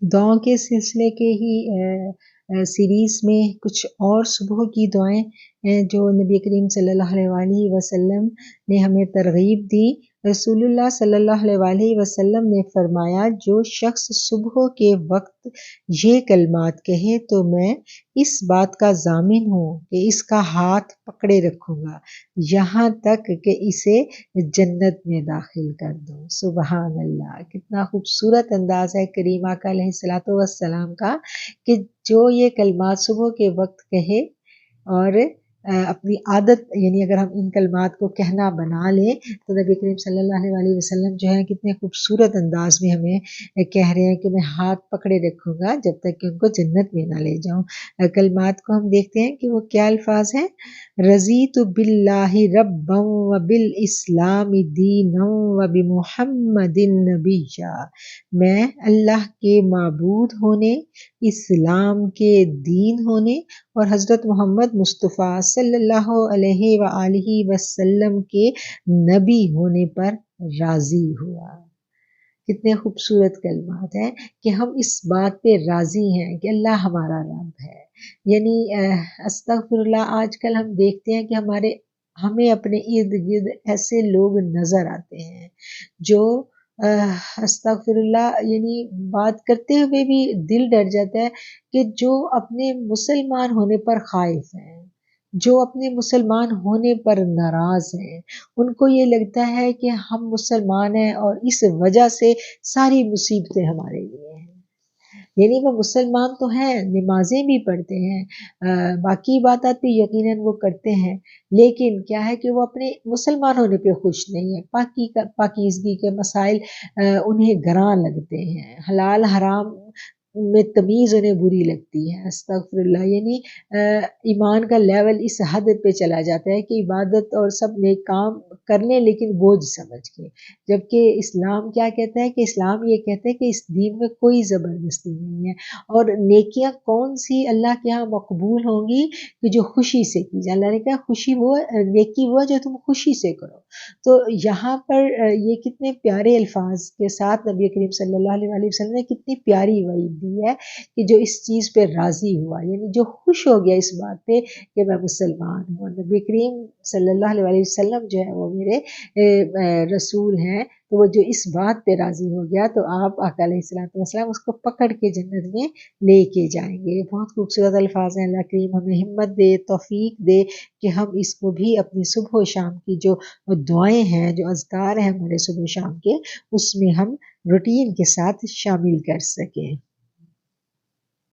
दुआओं के सिलसिले के ही सीरीज़ में कुछ और सुबह की दुआएं जो नबी करीम सल्लल्लाहु अलैहि वसल्लम ने हमें तरगीब दी। रसूलुल्लाह सल्लल्लाहु अलैहि वसल्लम ने फरमाया, जो शख्स सुबह के वक्त ये कलमात कहे तो मैं इस बात का ज़ामिन हूँ कि इसका हाथ पकड़े रखूँगा यहाँ तक कि इसे जन्नत में दाखिल कर दूँ। सुबहान अल्लाह, कितना खूबसूरत अंदाज़ है करीम आका अलैहिस्सलातु वस्सलाम का कि जो ये कलमात सुबह के वक्त कहे और अपनी आदत, यानी अगर हम इन कलमात को कहना बना लें तो नबी करीम सल्लल्लाहु अलैहि वसल्लम जो है कितने खूबसूरत अंदाज में हमें कह रहे हैं कि मैं हाथ पकड़े रखूँगा जब तक कि उनको जन्नत में ना ले जाऊँ। कलमात को हम देखते हैं कि वो क्या अल्फाज हैं। रज़ीतु बिल्लाहि रब्बन व बिल इस्लामी दीनन व बि मुहम्मदिन नबिय्या। मैं अल्लाह के माबूद होने, इस्लाम के दीन होने और हज़रत मोहम्मद मुस्तफ़ा सल्लल्लाहु अलैहि व आलिहि वसल्लम के नबी होने पर राज़ी हुआ। कितने खूबसूरत कलमात हैं कि हम इस बात पे राज़ी हैं कि अल्लाह हमारा रब है। यानी अस्तग़फिरुल्लाह, आजकल हम देखते हैं कि हमें अपने इर्द गिर्द ऐसे लोग नज़र आते हैं जो अस्तग़फिरुल्लाह, यानी बात करते हुए भी दिल डर जाता है कि जो अपने मुसलमान होने पर ख़ाइफ़ हैं, जो अपने मुसलमान होने पर नाराज़ हैं, उनको ये लगता है कि हम मुसलमान हैं और इस वजह से सारी मुसीबतें हमारे लिए हैं। यानी वो मुसलमान तो हैं, नमाज़ें भी पढ़ते हैं, बाकी इबादत भी यकीनन वो करते हैं, लेकिन क्या है कि वो अपने मुसलमान होने पे खुश नहीं है। पाकीज़गी के मसाइल उन्हें गरां लगते हैं, हलाल हराम में तमीज़ उन्हें बुरी लगती है। अस्तग़फिरुल्लाह, यानी ईमान का लेवल इस हद पे चला जाता है कि इबादत और सब नेक काम कर लें लेकिन बोझ समझ के। जबकि इस्लाम क्या कहता है कि इस्लाम ये कहता है कि इस दीन में कोई ज़बरदस्ती नहीं है और नेकियां कौन सी अल्लाह के यहाँ मकबूल होंगी कि जो खुशी से की जाए। अल्लाह ने कहा खुशी वो नेकी वो जो तुम खुशी से करो। तो यहाँ पर ये कितने प्यारे अल्फाज के साथ नबी करीम सल्लल्लाहु अलैहि वसल्लम ने कितनी प्यारी वईद दी है कि जो इस चीज़ पे राज़ी हुआ, यानी जो खुश हो गया इस बात पे कि मैं मुसलमान हूँ। नबी करीम सल्लल्लाहु अलैहि वसल्लम जो है वो मेरे रसूल हैं, तो वो जो इस बात पे राज़ी हो गया तो आप आका अलैहिस्सलातु वस्सलाम उसको पकड़ के जन्नत में लेके जाएंगे। बहुत खूबसूरत अल्फाज हैं। अल्लाह करीम हमें हिम्मत दे, तौफीक दे कि हम इसको भी अपनी सुबह शाम की जो दुआएं हैं, जो अज़कार हैं हमारे सुबह शाम के, उसमें हम रूटीन के साथ शामिल कर सकें।